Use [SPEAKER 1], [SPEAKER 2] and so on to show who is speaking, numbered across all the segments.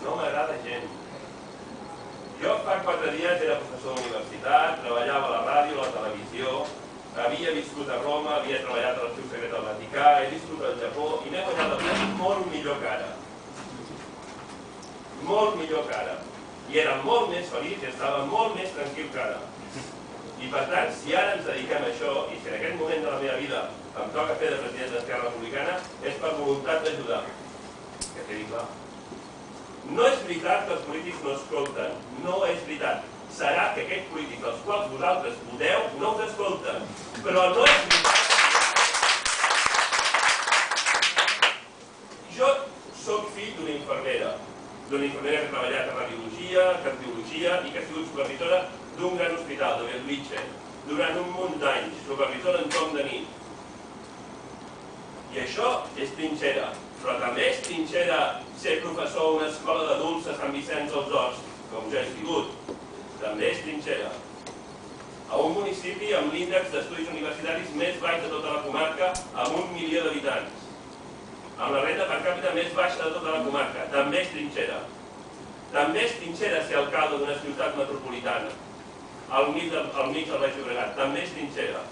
[SPEAKER 1] no m'agrada gens. Jo fa 4 dies era professor d'universitat, treballava a la ràdio, a la televisió, havia viscut a Roma, havia treballat a l'Arxiu Secret del Vaticà, he viscut al Japó i m'he guanyat la vida molt millor que ara. Molt millor que ara. I era molt més feliç i estava molt més tranquil que ara. I per tant, si ara ens dediquem a això, i si en aquest moment de la meva vida em toca fer de president d'Esquerra Republicana, és per voluntat d'ajudar. Que quedi clar. No és veritat que els polítics no escolten. No és veritat. Serà que aquests polítics als quals vosaltres voteu no us escolten. Però no és veritat. Jo soc fill d'una infermera que ha treballat a radiologia, cardiologia i que ha sigut supervisora d'un gran hospital, de Bellvitge, durant un munt d'anys, supervisora en torn de nit. I això és trinxera, però també és trinxera ser professor a una escola d'adults a Sant Vicenç dels Horts, com jo he sigut. També és trinxera. A un municipi amb l'índex d'estudis universitaris més baix de tota la comarca, amb 1 milió d'habitants. Amb la renda per càpita més baixa de tota la comarca. També és trinxera. També és trinxera ser alcalde d'una ciutat metropolitana, al mig del Baix Llobregat. També és trinxera.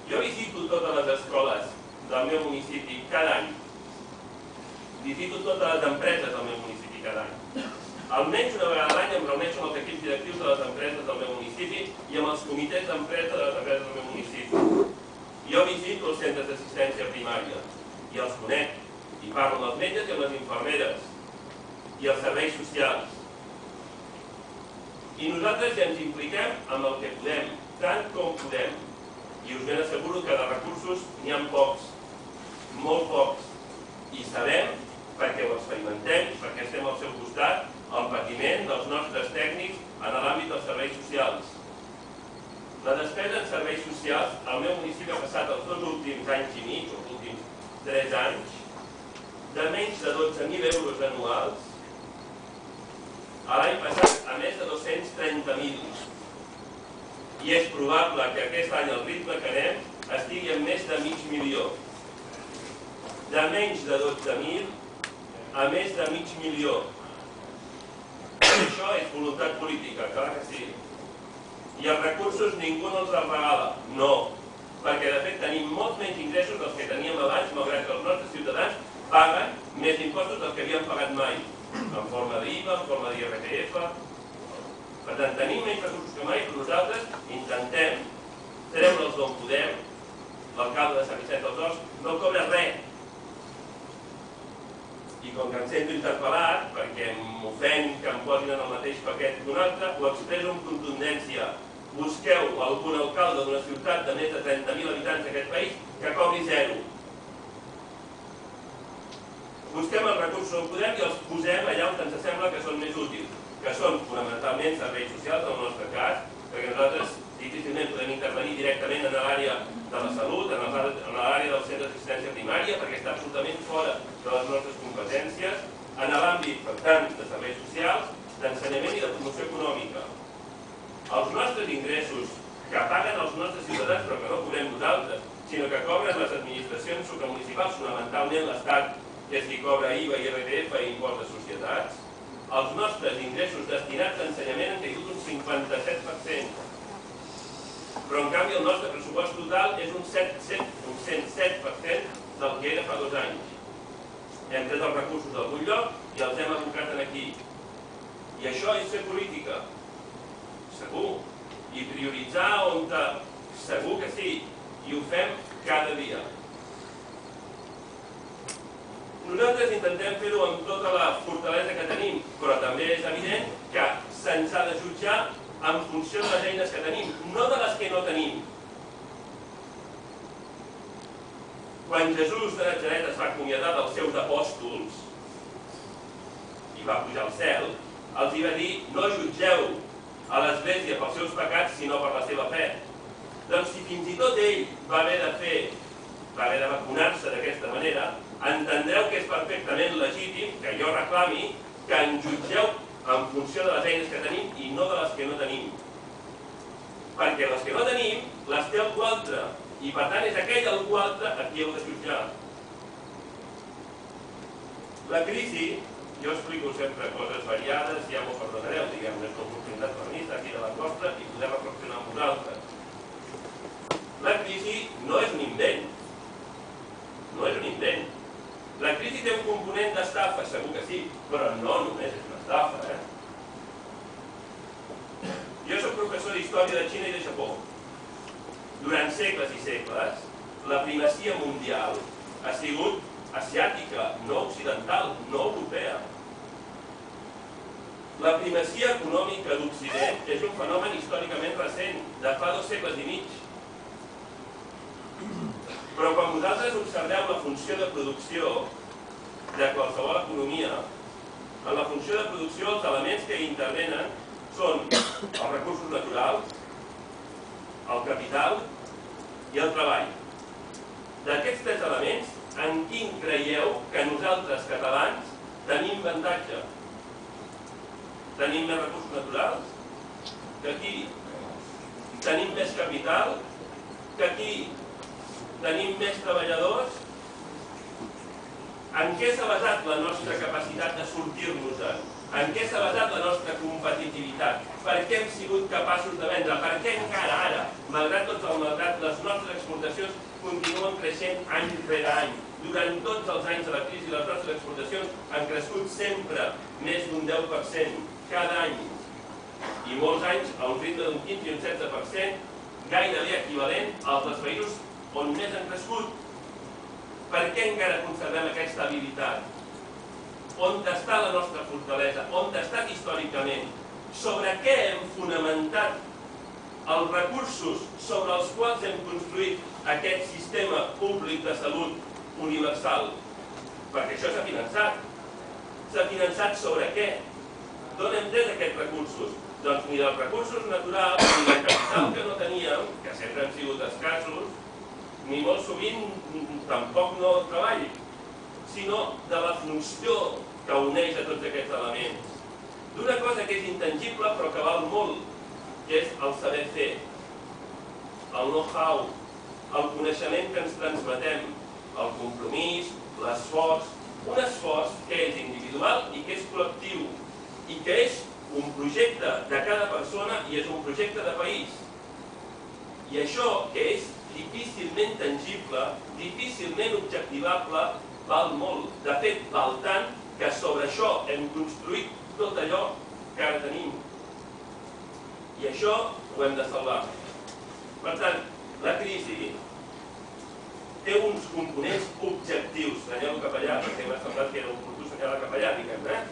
[SPEAKER 1] Jo visito totes les escoles del meu municipi cada any. Visito totes les empreses del meu municipi cada any. Almenys una vegada a l'any em reuneixo amb els equips directius de les empreses del meu municipi i amb els comitès d'empresa de les empreses del meu municipi. Jo visito els centres d'assistència primària i els conec, i parlo amb els metges i amb les infermeres i els serveis socials. I nosaltres ja ens impliquem amb el que podem, tant com podem. I us ben asseguro que de recursos n'hi ha pocs, molt pocs. I sabem, perquè ho experimentem, perquè estem al seu costat, el patiment dels nostres tècnics en l'àmbit dels serveis socials. La despesa en serveis socials, al meu municipi ha passat els 2 últims anys i mig, els últims 3 anys, de menys de 12.000 euros anuals, a l'any passat a més de 230.000. I és probable que aquest any el ritme que anem estigui en més de mig milió. De menys de 12.000 a més de mig milió. Això és voluntat política, clar que sí. I els recursos ningú no els regala. No. Perquè de fet tenim molts menys ingressos dels que teníem abans, malgrat que els nostres ciutadans paguen més impostos dels que havien pagat mai. En forma d'IVA, en forma d'IRPF. Per tant, tenim menys recursos que mai, però nosaltres intentem treure'ls d'on podem. L'alcalde de Sant Vicenç dels Horts no cobra res. I com que em sento interpel·lat, perquè m'ofèn que em posin en el mateix paquet que un altre, ho expresso amb contundència. Busqueu algun alcalde d'una ciutat de més de 30.000 habitants d'aquest país que cobri 0. Busquem els recursos on podem i els posem allà on ens sembla que són més útils, que són fonamentalment serveis socials, en el nostre cas, perquè nosaltres difícilment podem intervenir directament en l'àrea de la salut, en l'àrea del centre d'assistència primària, perquè està absolutament fora de les nostres competències, en l'àmbit, per tant, de serveis socials, d'ensenyament i de promoció econòmica. Els nostres ingressos, que paguen els nostres ciutadans, però que no cobrem nosaltres, sinó que cobren les administracions supramunicipals, fonamentalment l'Estat, que és qui cobra IVA, IRPF i impost de societats, els nostres ingressos destinats a ensenyament han caigut un 57%. Però en canvi el nostre pressupost total és un 107% del que era fa 2 anys. Hem tret els recursos d'algun lloc i els hem abocat aquí. I això és fer política. Segur. I prioritzar on segur que sí. I ho fem cada dia. Nosaltres intentem fer-ho amb tota la fortalesa que tenim, però també és evident que se'ns ha de jutjar en funció de les eines que tenim, no de les que no tenim. Quan Jesús de Natzaret es va acomiadar dels seus apòstols i va pujar al cel, els va dir: no jutgeu a l'Església pels seus pecats, sinó per la seva fe. Doncs si fins i tot ell va haver de vacunar-se d'aquesta manera, entendreu que és perfectament legítim que jo reclami que ens jutgeu en funció de les eines que tenim i no de les que no tenim. Perquè les que no tenim les té algú altre, i per tant és aquell algú altre a qui heu de jutjar. La crisi jo explico sempre coses variades, ja m'ho perdonareu, diguem-ne, és una oportunitat per mi estar aquí davant vostra i poder reflexionar amb vosaltres. La crisi no és un invent. No és un invent. La crisi té un component d'estafa, segur que sí, però no només és una estafa. Jo soc professor d'història de Xina i de Japó. Durant segles i segles, la primacia mundial ha sigut asiàtica, no occidental, no europea. La primacia econòmica d'Occident és un fenomen històricament recent, de fa 2 segles i mig. Però quan vosaltres observeu la funció de producció de qualsevol economia, en la funció de producció els elements que hi intervenen són els recursos naturals, el capital i el treball. D'aquests 3 elements, en quin creieu que nosaltres, catalans, tenim avantatge? Tenim més recursos naturals? Que aquí? Tenim més capital? Que aquí? Tenim més treballadors? En què s'ha basat la nostra capacitat de sortir-nos-en? En què s'ha basat la nostra competitivitat? Per què hem sigut capaços de vendre? Per què encara ara, malgrat tot el malgrat, les nostres exportacions continuen creixent any rere any? Durant tots els anys de la crisi, les nostres exportacions han crescut sempre més d'un 10% cada any. I molts anys a un ritme d'un 15 i un 16%, gairebé equivalent als dels països on més han crescut. Per què encara conservem aquesta habilitat? On està la nostra fortalesa? On ha estat històricament? Sobre què hem fonamentat els recursos sobre els quals hem construït aquest sistema públic de salut universal? Perquè això s'ha finançat. S'ha finançat sobre què? D'on hem tret aquests recursos? Doncs ni dels recursos naturals, ni del capital que no teníem, que sempre han sigut escassos, ni molt sovint tampoc no el treball, sinó de la funció que uneix a tots aquests elements. D'una cosa que és intangible però que val molt, que és el saber fer, el know-how, el coneixement que ens transmetem, el compromís, l'esforç, un esforç que és individual i que és col·lectiu i que és un projecte de cada persona i és un projecte de país. I això, que és difícilment tangible, difícilment objectivable, val molt. De fet, val tant que sobre això hem construït tot allò que ara tenim. I això ho hem de salvar. Per tant, la crisi té uns components objectius. Senyalo cap allà, perquè m'ha semblat que era oportú senyalar cap allà, diguem-ne.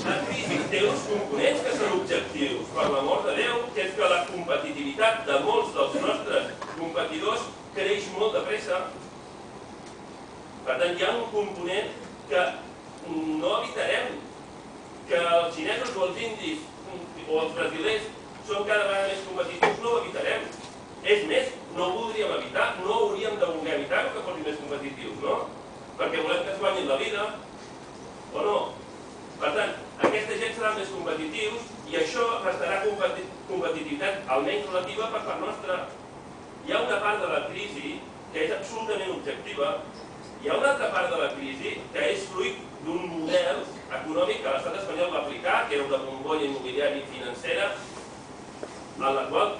[SPEAKER 1] La crisi té uns components que són objectius, per l'amor de Déu, que és que la competitivitat de molts dels nostres competidors creix molt de pressa. Per tant, hi ha un component que no evitarem, que els xinesos o els indis o els brasilers són cada vegada més competitius, no ho evitarem. És més, no ho voldríem evitar, no hauríem de voler evitar que fossin més competitius, no? Perquè volem que es guanyin la vida, o no? Per tant, aquesta gent seran més competitius i això restarà competitivitat, almenys relativa, per part nostra. Hi ha una part de la crisi que és absolutament objectiva. Hi ha una altra part de la crisi que és fruit d'un model econòmic que l'estat espanyol va aplicar, que era una bombolla immobiliària i financera, en la qual,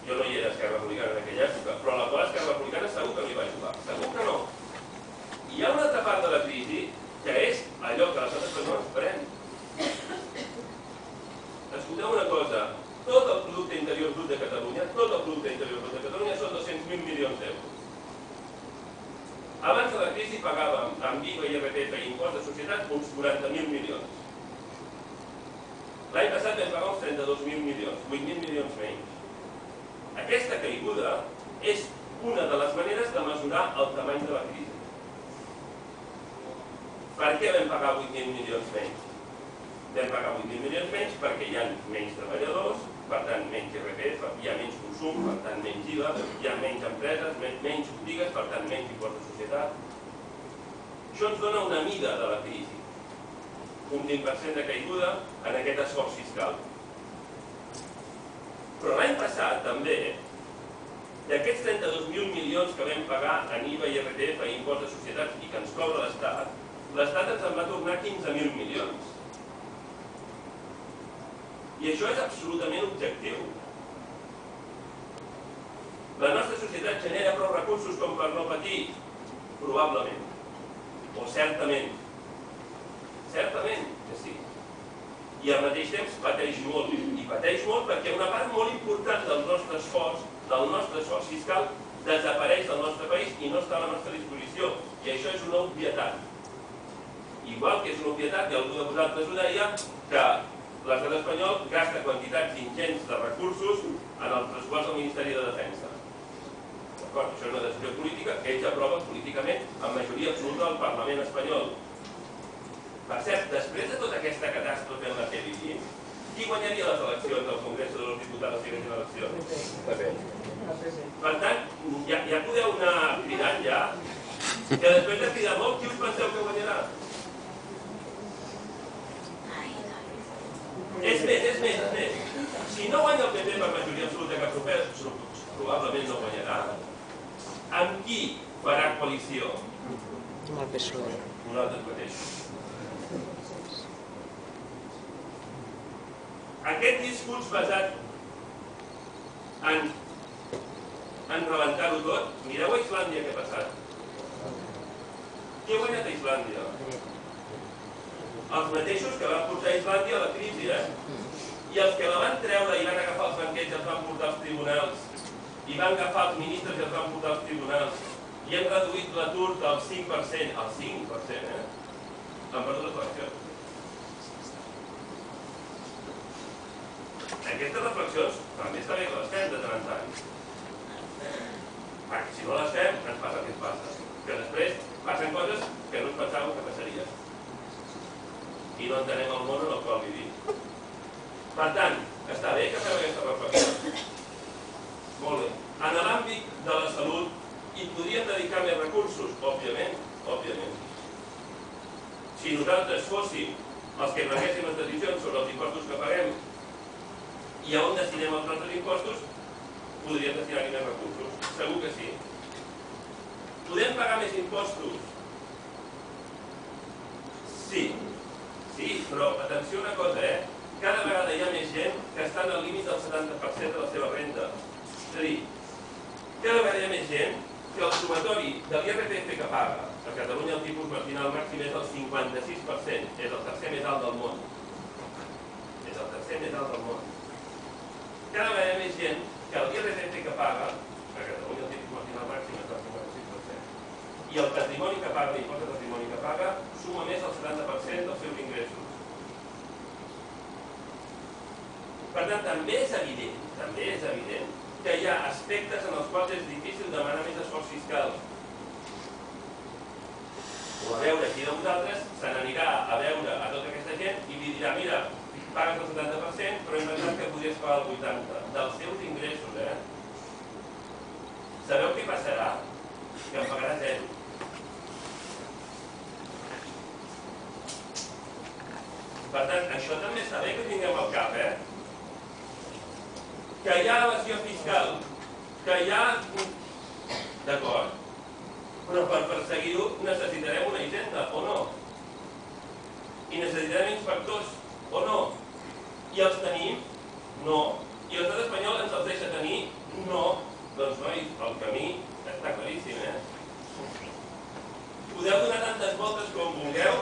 [SPEAKER 1] jo no hi era Esquerra Republicana en aquella època, però a la qual Esquerra Republicana segur que no hi va jugar, segur que no. I hi ha una altra part de la crisi que és allò que l'estat espanyol ens pren. Escolteu una cosa, tot el producte interior brut de Catalunya, tot el producte interior brut de Catalunya són 200.000 milions d'euros. Abans de la crisi pagàvem amb IVA, IRPF i impost de societat uns 40.000 milions. L'any passat vam pagar uns 32.000 milions, 8.000 milions menys. Aquesta caiguda és una de les maneres de mesurar el tamany de la crisi. Per què vam pagar 8.000 milions menys? Vam pagar 8.000 milions menys perquè hi ha menys treballadors, per tant menys IRPF, hi ha menys consum, per tant menys IVA, hi ha menys empreses, menys botigues, per tant menys impost de societat. Això ens dona una mida de la crisi, un 20% de caiguda en aquest esforç fiscal. Però l'any passat també, d'aquests 32.000 milions que vam pagar en IVA, IRPF i impost de societats i que ens cobra l'Estat, l'Estat ens en va tornar 15.000 milions. I això és absolutament objectiu. La nostra societat genera prou recursos com per no patir? Probablement. O certament. Certament que sí. I al mateix temps pateix molt. I pateix molt perquè una part molt important del nostre esforç fiscal, desapareix del nostre país i no està a la nostra disposició. I això és una obvietat. Igual que és una obvietat, i algú de vosaltres ho deia, que l'estat espanyol gasta quantitats ingents de recursos en el pressupost del Ministeri de Defensa. D'acord? Això és una decisió política que ells aproven políticament amb majoria absoluta del Parlament espanyol. Per cert, després de tota aquesta catàstrofe en la que vivim, qui guanyaria les eleccions al Congrés dels Diputats si haguessin eleccions? Per tant, ja podeu anar cridant ja, que després de cridar molt, qui us penseu que guanyarà? És més. Si no guanya el PP per majoria absoluta, que probablement no guanyarà, amb qui farà coalició?
[SPEAKER 2] Amb el PSOE.
[SPEAKER 1] Nosaltres mateixos. Aquest discurs basat en rebentar-ho tot, mireu a Islàndia què ha passat. Qui ha guanyat a Islàndia? Els mateixos que van portar a Islàndia a la crisi, I els que la van treure i van agafar els banquets i els van portar als tribunals, i van agafar els ministres i els van portar als tribunals, i han reduït l'atur del 5%, al 5%, han perdut les eleccions. Aquestes reflexions també està bé que les fem de tant en tant. Perquè si no les fem, ens passa el que ens passa. Que després passen coses que no ens pensàvem que passarien. I no entenem el món en el qual vivim. Per tant, està bé que fem aquesta reflexió. Molt bé. En l'àmbit de la salut hi podríem dedicar més recursos? Òbviament. Si nosaltres fóssim els que prenguéssim les decisions sobre els impostos que paguem i a on destinem els nostres impostos, podríem destinar-hi més recursos. Segur que sí. Podem pagar més impostos? Sí, però atenció a una cosa, cada vegada hi ha més gent que està en el límit del 70% de la seva renda. És a dir, cada vegada hi ha més gent que el sumatori de l'IRPF que paga, a Catalunya el tipus marginal màxim és el 56%, és el tercer més alt del món. Cada vegada hi ha més gent que el IRPF que paga, a Catalunya el tipus marginal màxim és el 56%, i el patrimoni que paga, l'impost de patrimoni que paga, suma més del 70% dels seus ingressos. Per tant, també és evident que hi ha aspectes en els quals és difícil demanar més esforç fiscal. O a veure qui de vosaltres se n'anirà a veure a tota aquesta gent i li dirà, mira, pagues el 70%, però hem pensat que podries pagar el 80% dels teus ingressos, Sabeu què passarà? Que en pagarà 0. Per tant, això també està bé que ho tinguem al cap, Que hi ha evasió fiscal, que hi ha... D'acord, però per perseguir-ho necessitarem una hisenda, o no? I necessitarem inspectors, o no? I els tenim? No. I l'estat espanyol ens els deixa tenir? No. Doncs, nois, el camí està claríssim, Podeu donar tantes voltes com vulgueu,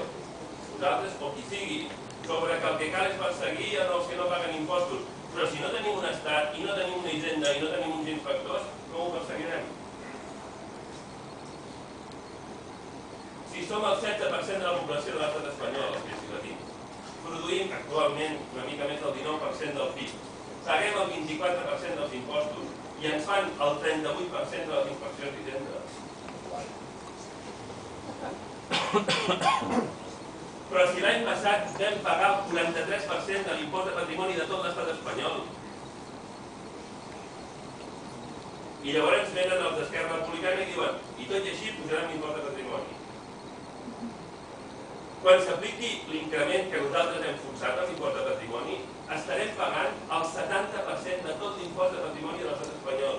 [SPEAKER 1] vosaltres o qui sigui, sobre que el que cal és perseguir els que no paguen impostos. Però si no tenim un estat, i no tenim una hisenda, i no tenim uns inspectors, com ho perseguirem? Si som el 16% de la població de l'estat espanyol, els que s'hi patim, produïm actualment una mica més del 19% del PIB, paguem el 24% dels impostos i ens fan el 38% de les inspeccions d'hisenda. Però si l'any passat vam pagar el 43% de l'impost de patrimoni de tot l'estat espanyol, i llavors venen els d'Esquerra Republicana i diuen, i tot i així pujarem l'impost de patrimoni. Quan s'apliqui l'increment que nosaltres hem forçat a l'impost de patrimoni, estarem pagant el 70% de tot l'impost de patrimoni de l'estat espanyol.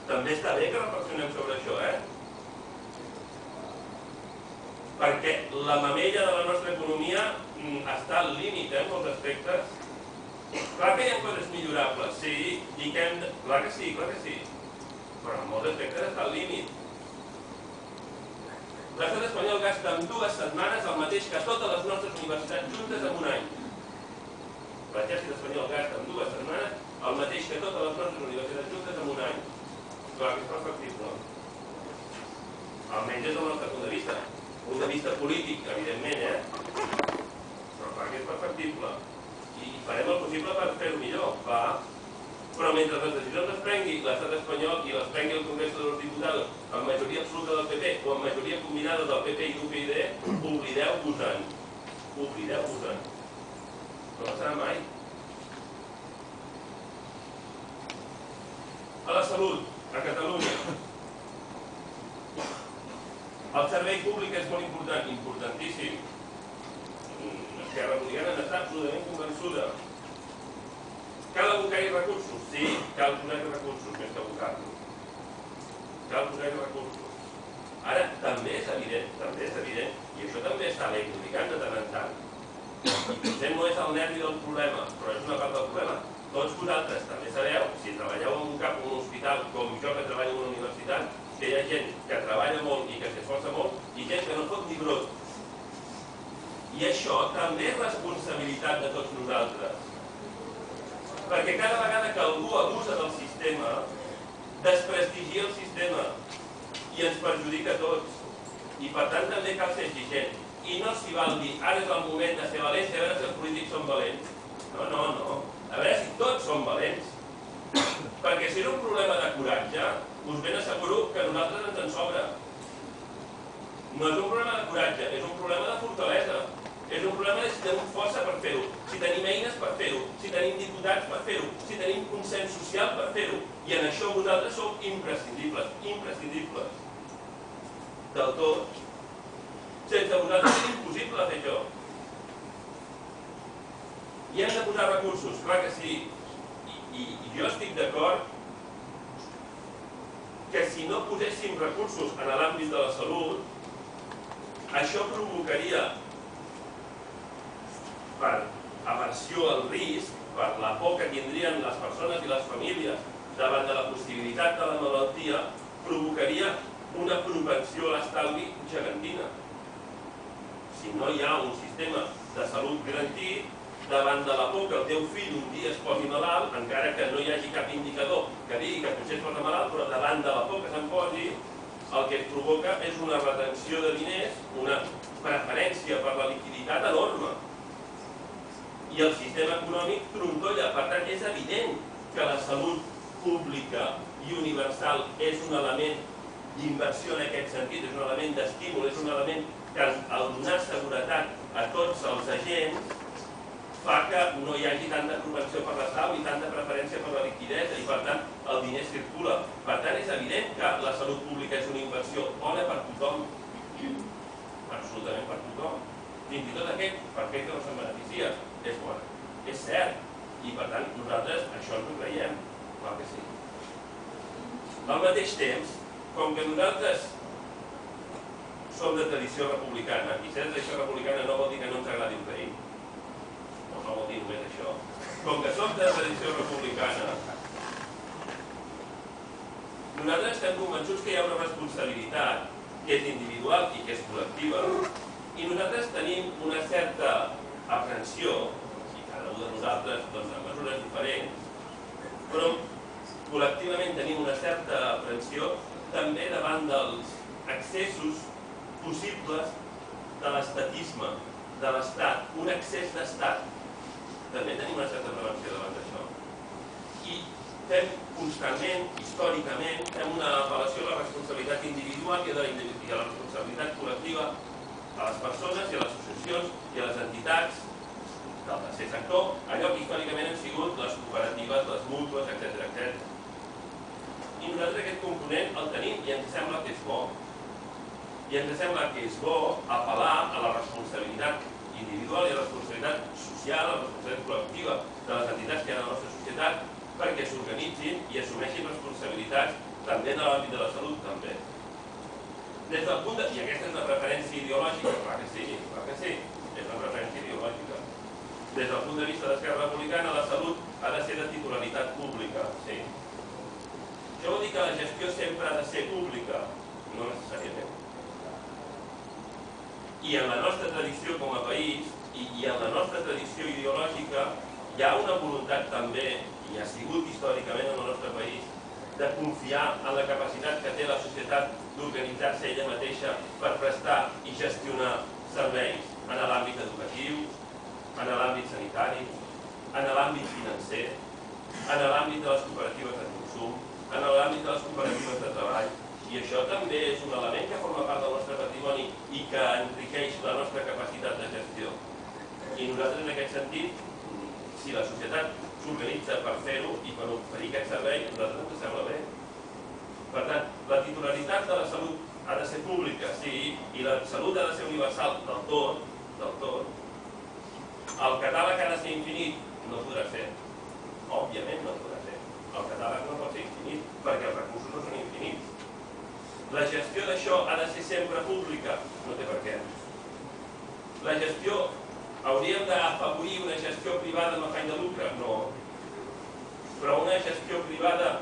[SPEAKER 1] també està bé que reflexionem sobre això, perquè la mamella de la nostra economia està al límit en molts aspectes. Clar que hi ha coses millorables, sí, i que hem de... Clar que sí, però en molts aspectes està al límit. L'estat espanyol gasta en 2 setmanes el mateix que totes les nostres universitats juntes en un any. L'exèrcit espanyol gasta en 2 setmanes el mateix que totes les nostres universitats juntes en un any. Clar que és perfectible. Almenys des del nostre punt de vista. Punt de vista polític, evidentment, però clar que és perfectible. I farem el possible per fer-ho millor, clar. Però mentre les decisions es prengui l'estat espanyol i les prengui el Congrés dels Diputats amb majoria absoluta del PP o amb majoria combinada del PP i d'UPyD, oblideu-vos-en. Oblideu-vos-en. No passarà mai. A la salut, a Catalunya. El servei públic és molt important, importantíssim. Esquerra Republicana n'està absolutament convençuda. Cal abocar-hi recursos? Sí, cal posar-hi recursos, més que abocar-los. Cal posar-hi recursos. Ara, també és evident, i això també està bé criticant de tant en tant. Potser no és el nervi del problema, però és una part del problema. Tots vosaltres també sabeu, si treballeu en un cap o un hospital, com jo que treballo en una universitat, que hi ha gent que treballa molt i que s'esforça molt, i gent que no fot ni brot. I això també és responsabilitat de tots nosaltres. Perquè cada vegada que algú abusa del sistema, desprestigia el sistema i ens perjudica a tots. I per tant també cal ser exigent. I no s'hi val dir, ara és el moment de ser valents i a veure si els polítics són valents. No. A veure si tots som valents. Perquè si era un problema de coratge, us ben asseguro que a nosaltres ens en sobra. No és un problema de coratge, és un problema de fortalesa. És un problema de si tenim força per fer-ho, si tenim eines per fer-ho, si tenim diputats per fer-ho, si tenim consens social per fer-ho. I en això vosaltres sou imprescindibles, imprescindibles. Del tot. Sense vosaltres és impossible fer això. I hem de posar recursos, clar que sí. I jo estic d'acord que si no poséssim recursos en l'àmbit de la salut, això provocaria, per aversió al risc, per la por que tindrien les persones i les famílies davant de la possibilitat de la malaltia, provocaria una propensió a l'estalvi gegantina. Si no hi ha un sistema de salut garantit, davant de la por que el teu fill un dia es posi malalt, encara que no hi hagi cap indicador que digui que potser es posa malalt, però davant de la por que se'n posi, el que es provoca és una retenció de diners, una preferència per la liquiditat enorme. I el sistema econòmic trontolla. Per tant, és evident que la salut pública i universal és un element d'inversió en aquest sentit, és un element d'estímul, és un element que al donar seguretat a tots els agents fa que no hi hagi tanta propensió per l'estalvi i tanta preferència per la liquidesa i per tant el diner circula. Per tant, és evident que la salut pública és una inversió bona per tothom, absolutament per tothom. Fins i tot aquell que no se'n beneficia és bona, és cert. I per tant, nosaltres això ens ho creiem, clar que sí. Al mateix temps, com que nosaltres som de tradició republicana, i ser de tradició republicana no vol dir que no ens agradi el rei, no vol dir només això. Com que som de tradició republicana, nosaltres estem convençuts que hi ha una responsabilitat que és individual i que és col·lectiva, i nosaltres tenim una certa aprensió, i cada un de nosaltres en mesures diferents, però col·lectivament tenim una certa aprensió també davant dels excessos possibles de l'estatisme, de l'Estat, un excés d'Estat. També tenim una certa prevenció davant d'això. I fem constantment, històricament, fem una apel·lació a la responsabilitat individual i a la responsabilitat col·lectiva a les persones i a les associacions i a les entitats del tercer sector, allò que històricament han sigut les cooperatives, les mútues, etc. I nosaltres aquest component el tenim i ens sembla que és bo. I ens sembla que és bo apel·lar a la responsabilitat individual i a la responsabilitat social, a la responsabilitat col·lectiva de les entitats que hi ha a la nostra societat perquè s'organitzin i assumeixin responsabilitats també en l'àmbit de la salut, també. Des del punt de... I aquesta és una preferència ideològica, clar que sí, és una preferència ideològica. Des del punt de vista d'Esquerra Republicana, la salut ha de ser de titularitat pública, sí. Això vol dir que la gestió sempre ha de ser pública? No necessàriament. I en la nostra tradició com a país, i en la nostra tradició ideològica, hi ha una voluntat també, i ha sigut històricament en el nostre país, de confiar en la capacitat que té la societat d'organitzar-se ella mateixa per prestar i gestionar serveis en l'àmbit educatiu, en l'àmbit sanitari, en l'àmbit financer, en l'àmbit de les cooperatives de consum, en l'àmbit de les cooperatives de treball. I això també és un element que forma part del nostre patrimoni i que enriqueix la nostra capacitat de gestió. I nosaltres, en aquest sentit, si la societat s'organitza per fer-ho i per oferir aquest servei, a nosaltres ens sembla bé. Per tant, la titularitat de la salut ha de ser pública, sí, i la salut ha de ser universal del tot. El catàleg ha de ser infinit? No podrà ser. Òbviament no podrà ser. El catàleg no pot ser infinit, perquè els recursos no són infinits. La gestió d'això ha de ser sempre pública? No té per què. La gestió, hauríem d'afavorir una gestió privada amb afany de lucre? No. Però una gestió privada